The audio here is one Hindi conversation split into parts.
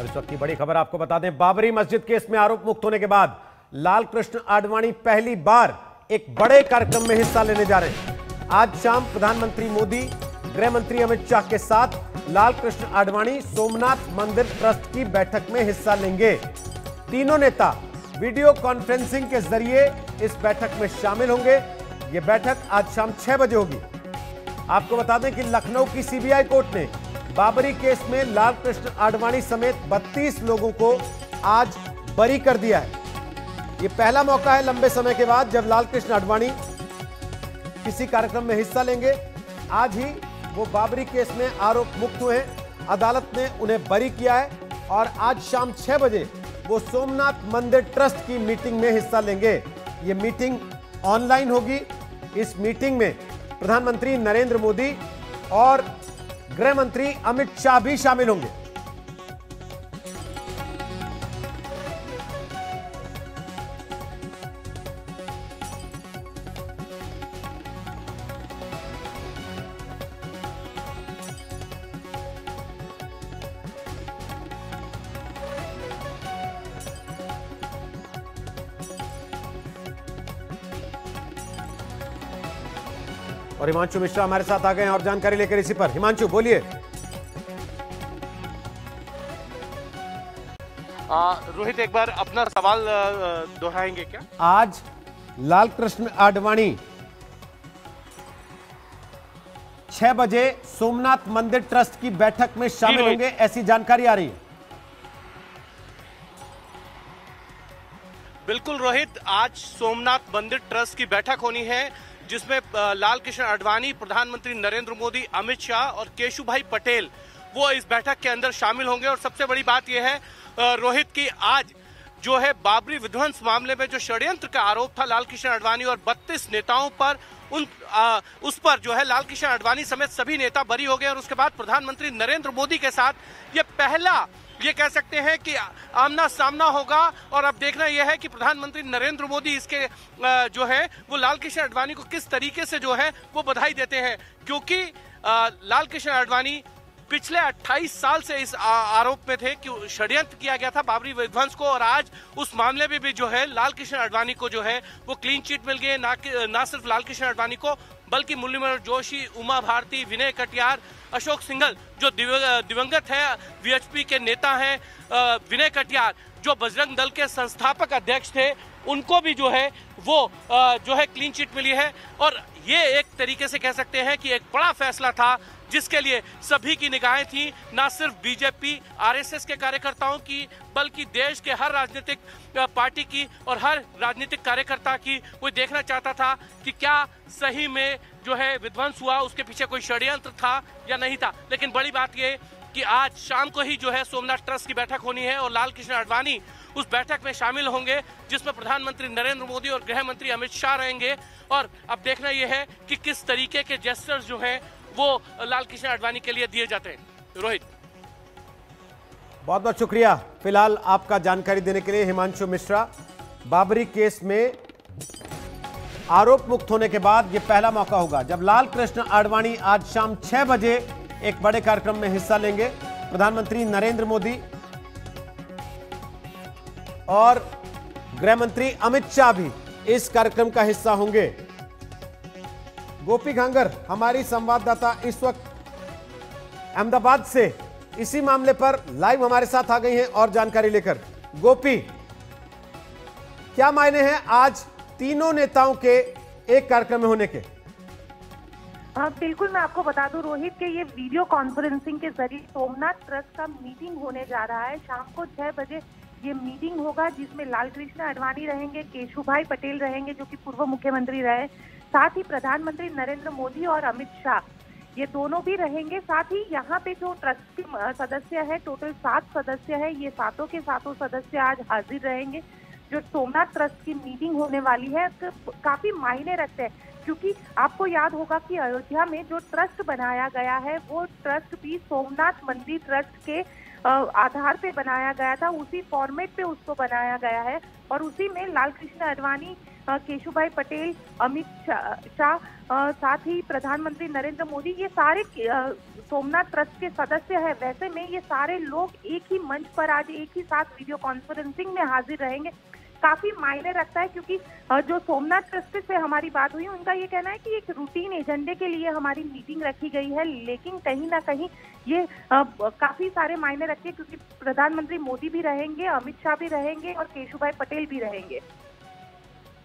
और इस वक्त की बड़ी खबर आपको बता दें, बाबरी मस्जिद केस में आरोप मुक्त होने के बाद लाल कृष्ण आडवाणी पहली बार एक बड़े कार्यक्रम में हिस्सा लेने जा रहे हैं। आज शाम प्रधानमंत्री मोदी, गृह मंत्री अमित शाह के साथ लाल कृष्ण आडवाणी सोमनाथ मंदिर ट्रस्ट की बैठक में हिस्सा लेंगे। तीनों नेता वीडियो कॉन्फ्रेंसिंग के जरिए इस बैठक में शामिल होंगे। यह बैठक आज शाम 6 बजे होगी। आपको बता दें कि लखनऊ की सीबीआई कोर्ट ने बाबरी केस में लाल कृष्ण आडवाणी समेत 32 लोगों को आज बरी कर दिया है। यह पहला मौका है लंबे समय के बाद जब लाल कृष्ण आडवाणी किसी कार्यक्रम में हिस्सा लेंगे। आज ही वो बाबरी केस में आरोप मुक्त हुए हैं। अदालत ने उन्हें बरी किया है और आज शाम 6 बजे वो सोमनाथ मंदिर ट्रस्ट की मीटिंग में हिस्सा लेंगे। ये मीटिंग ऑनलाइन होगी। इस मीटिंग में प्रधानमंत्री नरेंद्र मोदी और गृह मंत्री अमित शाह भी शामिल होंगे। और हिमांशु मिश्रा हमारे साथ आ गए हैं और जानकारी लेकर इसी पर। हिमांशु बोलिए। रोहित, एक बार अपना सवाल दोहराएंगे क्या? आज लाल कृष्ण आडवाणी 6 बजे सोमनाथ मंदिर ट्रस्ट की बैठक में शामिल होंगे, ऐसी जानकारी आ रही है। बिल्कुल रोहित, आज सोमनाथ मंदिर ट्रस्ट की बैठक होनी है जिसमें लाल कृष्ण आडवाणी, प्रधानमंत्री नरेंद्र मोदी, अमित शाह और केशुभाई पटेल वो इस बैठक के अंदर शामिल होंगे। और सबसे बड़ी बात यह है रोहित की आज जो है बाबरी विध्वंस मामले में जो षड्यंत्र का आरोप था लाल कृष्ण आडवाणी और 32 नेताओं पर, उस पर जो है लाल कृष्ण आडवाणी समेत सभी नेता बरी हो गए। और उसके बाद प्रधानमंत्री नरेंद्र मोदी के साथ ये पहला, ये कह सकते हैं कि आमना सामना होगा। और अब देखना यह है कि प्रधानमंत्री नरेंद्र मोदी इसके जो है वो लाल कृष्ण आडवाणी को किस तरीके से जो है वो बधाई देते हैं, क्योंकि लाल कृष्ण आडवाणी पिछले 28 साल से इस आरोप में थे कि षड्यंत्र किया गया था बाबरी विध्वंस को। और आज उस मामले में भी जो है लाल कृष्ण आडवाणी को जो है वो क्लीन चिट मिल गई। ना सिर्फ लाल कृष्ण आडवाणी को बल्कि मुरली मनोहर जोशी, उमा भारती, विनय कटियार, अशोक सिंघल जो दिवंगत है वीएचपी के नेता हैं, विनय कटियार जो बजरंग दल के संस्थापक अध्यक्ष थे, उनको भी जो है वो जो है क्लीन चिट मिली है। और ये एक तरीके से कह सकते हैं कि एक बड़ा फैसला था जिसके लिए सभी की निगाहें थी, ना सिर्फ बीजेपी आरएसएस के कार्यकर्ताओं की बल्कि देश के हर राजनीतिक पार्टी की और हर राजनीतिक कार्यकर्ता की। वो देखना चाहता था कि क्या सही में जो है विध्वंस हुआ, उसके पीछे कोई षड्यंत्र था या नहीं था। लेकिन बड़ी बात यह कि आज शाम को ही जो है सोमनाथ ट्रस्ट की बैठक होनी है और लाल कृष्ण आडवाणी उस बैठक में शामिल होंगे जिसमें प्रधानमंत्री नरेंद्र मोदी और गृह मंत्री अमित शाह रहेंगे। और अब देखना यह है कि किस तरीके के जेस्चर्स जो हैं वो लाल कृष्ण आडवाणी के लिए दिए जाते हैं। रोहित, बहुत बहुत शुक्रिया फिलहाल आपका जानकारी देने के लिए हिमांशु मिश्रा। बाबरी केस में आरोप मुक्त होने के बाद यह पहला मौका होगा जब लाल कृष्ण आडवाणी आज शाम 6 बजे एक बड़े कार्यक्रम में हिस्सा लेंगे। प्रधानमंत्री नरेंद्र मोदी और गृह मंत्री अमित शाह भी इस कार्यक्रम का हिस्सा होंगे। गोपी घांगर हमारी संवाददाता इस वक्त अहमदाबाद से इसी मामले पर लाइव हमारे साथ आ गई हैं और जानकारी लेकर। गोपी, क्या मायने हैं आज तीनों नेताओं के एक कार्यक्रम में होने के? बिल्कुल, मैं आपको बता दूं रोहित के ये वीडियो कॉन्फ्रेंसिंग के जरिए सोमनाथ ट्रस्ट का मीटिंग होने जा रहा है। शाम को 6 बजे ये मीटिंग होगा जिसमें लाल कृष्ण आडवाणी रहेंगे, केशुभाई पटेल रहेंगे जो कि पूर्व मुख्यमंत्री रहे, साथ ही प्रधानमंत्री नरेंद्र मोदी और अमित शाह ये दोनों भी रहेंगे। साथ ही यहाँ पे जो ट्रस्ट के सदस्य है, टोटल 7 सदस्य है, ये सातों के सातों सदस्य आज हाजिर रहेंगे। जो सोमनाथ ट्रस्ट की मीटिंग होने वाली है काफी मायने रखते हैं, क्योंकि आपको याद होगा कि अयोध्या में जो ट्रस्ट बनाया गया है वो ट्रस्ट भी सोमनाथ मंदिर ट्रस्ट के आधार पे बनाया गया था, उसी फॉर्मेट पे उसको बनाया गया है। और उसी में लाल कृष्ण आडवाणी केशुभाई पटेल, अमित शाह, साथ ही प्रधानमंत्री नरेंद्र मोदी, ये सारे सोमनाथ ट्रस्ट के सदस्य हैं। वैसे में ये सारे लोग एक ही मंच पर आज एक ही साथ वीडियो कॉन्फ्रेंसिंग में हाजिर रहेंगे, काफी मायने रखता है, क्योंकि जो सोमनाथ ट्रस्ट से हमारी बात हुई, उनका ये कहना है कि एक रूटीन एजेंडे के लिए हमारी मीटिंग रखी गई है, लेकिन कहीं ना कहीं ये काफी सारे मायने रखते हैं, क्योंकि प्रधानमंत्री मोदी भी रहेंगे, अमित शाह भी रहेंगे और केशुभाई पटेल भी रहेंगे।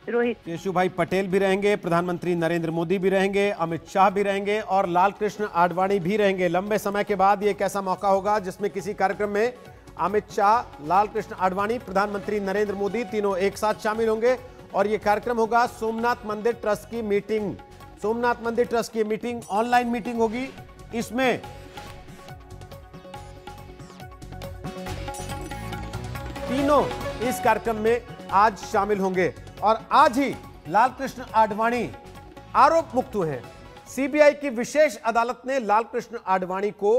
रोहित, केशुभाई पटेल भी रहेंगे, प्रधानमंत्री नरेंद्र मोदी भी रहेंगे, अमित शाह भी रहेंगे और लाल कृष्ण आडवाणी भी रहेंगे। लंबे समय के बाद ये एक ऐसा मौका होगा जिसमें किसी कार्यक्रम में अमित शाह, लाल कृष्ण आडवाणी, प्रधानमंत्री नरेंद्र मोदी तीनों एक साथ शामिल होंगे और यह कार्यक्रम होगा सोमनाथ मंदिर ट्रस्ट की मीटिंग। सोमनाथ मंदिर ट्रस्ट की मीटिंग ऑनलाइन मीटिंग होगी। इसमें तीनों इस कार्यक्रम में आज शामिल होंगे और आज ही लाल कृष्ण आडवाणी आरोप मुक्त हुए हैं। सीबीआई की विशेष अदालत ने लाल कृष्ण आडवाणी को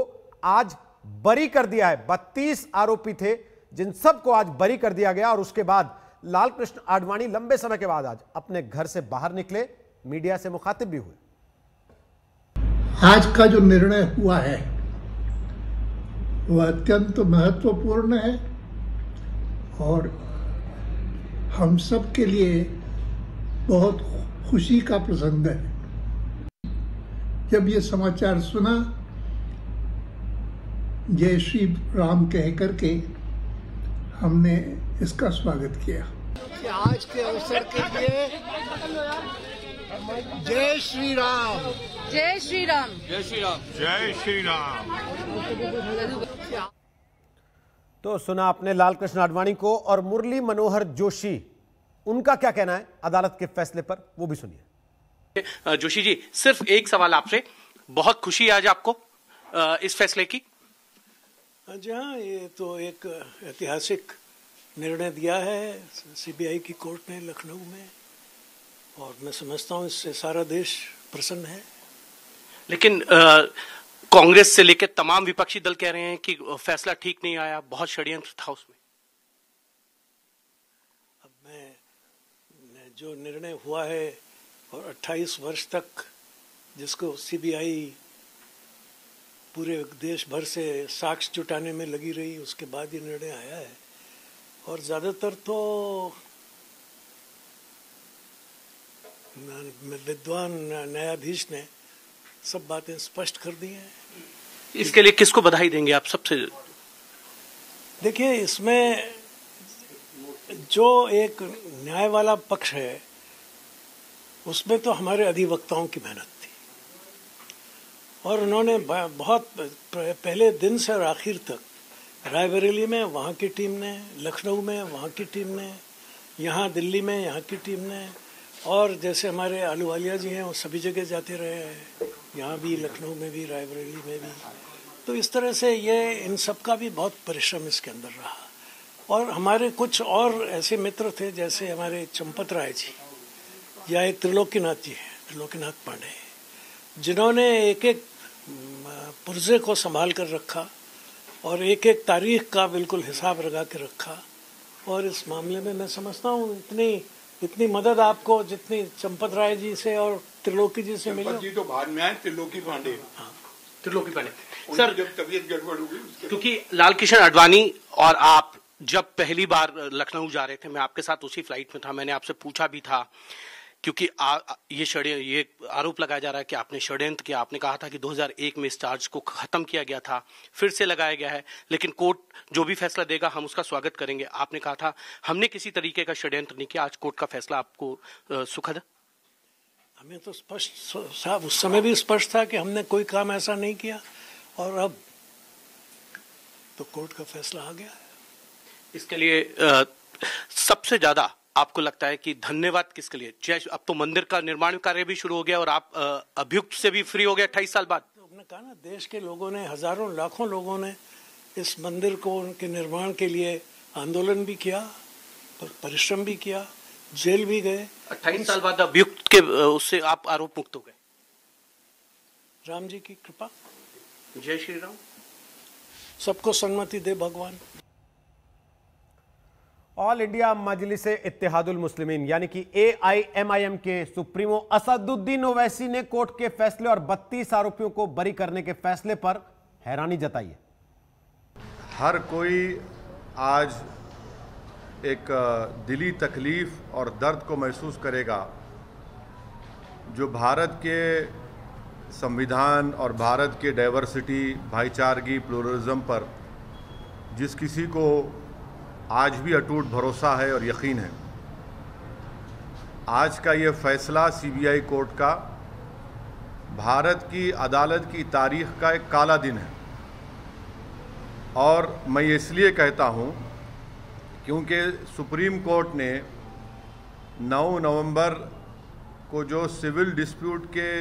आज बरी कर दिया है। 32 आरोपी थे जिन सबको आज बरी कर दिया गया और उसके बाद लाल कृष्ण आडवाणी लंबे समय के बाद आज अपने घर से बाहर निकले, मीडिया से मुखातिब भी हुए। आज का जो निर्णय हुआ है वह अत्यंत महत्वपूर्ण है और हम सब के लिए बहुत खुशी का प्रसंग है। जब ये समाचार सुना, जय श्री राम कह करके हमने इसका स्वागत किया। आज के अवसर के लिए जय श्री राम, जय श्री राम, जय श्री राम, जय श्री राम। तो सुना आपने लाल कृष्ण आडवाणी को और मुरली मनोहर जोशी, उनका क्या कहना है अदालत के फैसले पर, वो भी सुनिए। जोशी जी, सिर्फ एक सवाल आपसे, बहुत खुशी है आज आपको इस फैसले की? जी हाँ, ये तो एक ऐतिहासिक निर्णय दिया है सीबीआई की कोर्ट ने लखनऊ में, और मैं समझता हूँ इससे सारा देश प्रसन्न है। लेकिन कांग्रेस से लेकर तमाम विपक्षी दल कह रहे हैं कि फैसला ठीक नहीं आया, बहुत षड्यंत्र था उसमें। अब मैं जो निर्णय हुआ है और 28 वर्ष तक जिसको सीबीआई पूरे देश भर से साक्ष्य जुटाने में लगी रही, उसके बाद ये निर्णय आया है और ज्यादातर तो विद्वान न्यायाधीश ने सब बातें स्पष्ट कर दी हैं। इसके लिए किसको बधाई देंगे आप सबसे? देखिए, इसमें जो एक न्याय वाला पक्ष है उसमें तो हमारे अधिवक्ताओं की मेहनत थी और उन्होंने बहुत पहले दिन से और आखिर तक रायबरेली में वहाँ की टीम ने, लखनऊ में वहाँ की टीम ने, यहाँ दिल्ली में यहाँ की टीम ने, और जैसे हमारे अहलुवालिया जी हैं वो सभी जगह जाते रहे हैं, यहाँ भी, लखनऊ में भी, रायबरेली में भी। तो इस तरह से ये इन सब का भी बहुत परिश्रम इसके अंदर रहा। और हमारे कुछ और ऐसे मित्र थे जैसे हमारे चंपत राय जी या एक त्रिलोकीनाथ जी हैं, त्रिलोकीनाथ पांडे, जिन्होंने एक एक पुर्जे को संभाल कर रखा और एक एक तारीख का बिल्कुल हिसाब लगा के रखा। और इस मामले में मैं समझता हूँ इतनी मदद आपको जितनी चंपत राय जी से और त्रिलोकी जी से मिली। जी तो बाद में आए, त्रिलोकी पांडे। हाँ, त्रिलोकी पांडे सर, जब तबीयत गड़बड़ हो गई क्योंकि लाल कृष्ण आडवाणी और आप जब पहली बार लखनऊ जा रहे थे, मैं आपके साथ उसी फ्लाइट में था, मैंने आपसे पूछा भी था क्योंकि ये आरोप लगाया जा रहा है कि आपने षड्यंत्र किया। आपने कहा था कि 2001 में इस चार्ज को खत्म किया गया था, फिर से लगाया गया है, लेकिन कोर्ट जो भी फैसला देगा हम उसका स्वागत करेंगे। आपने कहा था हमने किसी तरीके का षड्यंत्र नहीं किया। आज कोर्ट का फैसला आपको सुखद? हमें तो स्पष्ट साहब उस समय भी स्पष्ट था कि हमने कोई काम ऐसा नहीं किया और अब तो कोर्ट का फैसला आ गया है। इसके लिए सबसे ज्यादा आपको लगता है कि धन्यवाद किसके लिए? अब तो मंदिर का निर्माण कार्य भी शुरू हो गया और आप अभियुक्त से भी फ्री हो गए 28 साल बाद। तो हमने कहा ना, देश के लोगों ने, हजारों लाखों लोगों ने इस मंदिर को, उनके निर्माण के लिए आंदोलन भी किया, परिश्रम भी किया, जेल भी गए। 28 साल बाद अभियुक्त के उससे आप आरोप मुक्त हो गए। राम जी की कृपा। जय श्री राम। सबको सन्मति दे भगवान। ऑल इंडिया मजलिस इत्तेहादुल मुस्लिमीन यानी कि AIMIM के सुप्रीमो असदुद्दीन ओवैसी ने कोर्ट के फैसले और 32 आरोपियों को बरी करने के फैसले पर हैरानी जताई है। हर कोई आज एक दिली तकलीफ और दर्द को महसूस करेगा जो भारत के संविधान और भारत के डाइवर्सिटी, भाईचारगी, प्लुरलिज्म पर जिस किसी को आज भी अटूट भरोसा है और यकीन है। आज का ये फैसला CBI कोर्ट का भारत की अदालत की तारीख का एक काला दिन है और मैं ये इसलिए कहता हूँ क्योंकि सुप्रीम कोर्ट ने 9 नवंबर को जो सिविल डिस्प्यूट के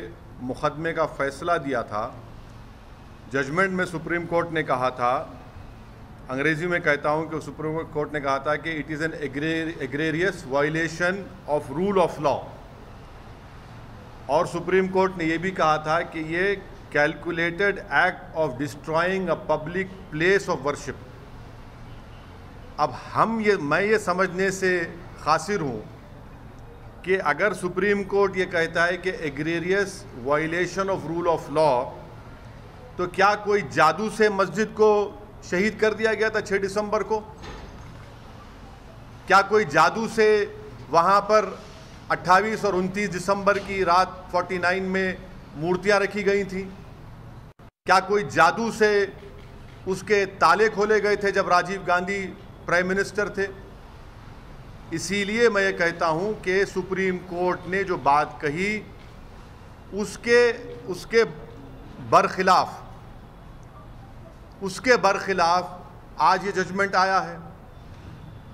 मुकदमे का फैसला दिया था, जजमेंट में सुप्रीम कोर्ट ने कहा था, अंग्रेजी में कहता हूं कि सुप्रीम कोर्ट ने कहा था कि it is an egregious violation of rule of law, और सुप्रीम कोर्ट ने यह भी कहा था कि ये calculated act of destroying a public place of worship. अब मैं ये समझने से कासिर हूँ कि अगर सुप्रीम कोर्ट ये कहता है कि egregious violation of rule of law, तो क्या कोई जादू से मस्जिद को शहीद कर दिया गया था 6 दिसंबर को? क्या कोई जादू से वहाँ पर 28 और 29 दिसंबर की रात 49 में मूर्तियां रखी गई थी? क्या कोई जादू से उसके ताले खोले गए थे जब राजीव गांधी प्राइम मिनिस्टर थे? इसीलिए मैं ये कहता हूँ कि सुप्रीम कोर्ट ने जो बात कही उसके बरखिलाफ आज ये जजमेंट आया है,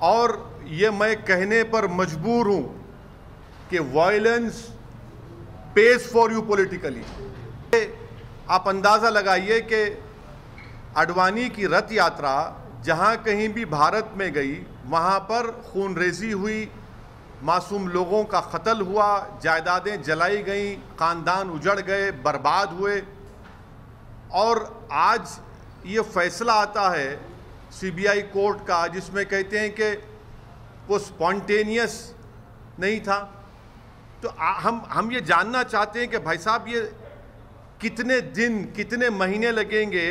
और ये मैं कहने पर मजबूर हूँ कि violence page for you politically. आप अंदाज़ा लगाइए कि आडवाणी की रथ यात्रा जहाँ कहीं भी भारत में गई वहाँ पर खूनरेजी हुई, मासूम लोगों का कत्ल हुआ, जायदादें जलाई गईं, ख़ानदान उजड़ गए, बर्बाद हुए, और आज ये फैसला आता है CBI कोर्ट का जिसमें कहते हैं कि वो स्पॉन्टेनियस नहीं था। तो हम ये जानना चाहते हैं कि भाई साहब ये कितने दिन, कितने महीने लगेंगे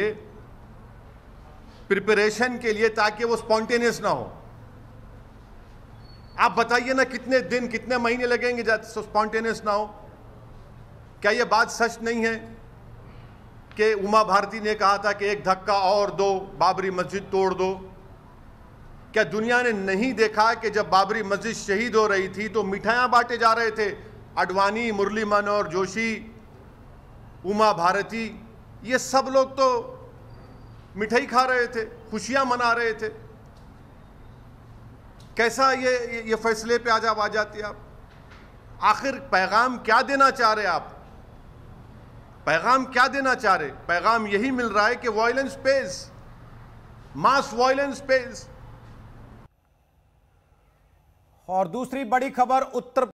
प्रिपरेशन के लिए ताकि वो स्पॉन्टेनियस ना हो? आप बताइए ना, कितने दिन, कितने महीने लगेंगे स्पॉन्टेनियस ना हो? क्या ये बात सच नहीं है कि उमा भारती ने कहा था कि एक धक्का और दो, बाबरी मस्जिद तोड़ दो? क्या दुनिया ने नहीं देखा कि जब बाबरी मस्जिद शहीद हो रही थी तो मिठाइयाँ बांटे जा रहे थे? आडवाणी, मुरली मनोहर जोशी, उमा भारती, ये सब लोग तो मिठाई खा रहे थे, खुशियाँ मना रहे थे। कैसा ये फैसले पे आज आ जाती आप? आखिर पैगाम क्या देना चाह रहे आप? पैगाम क्या देना चाह रहे? पैगाम यही मिल रहा है कि वायलेंस पेज, मास वायलेंस पेज। और दूसरी बड़ी खबर, उत्तर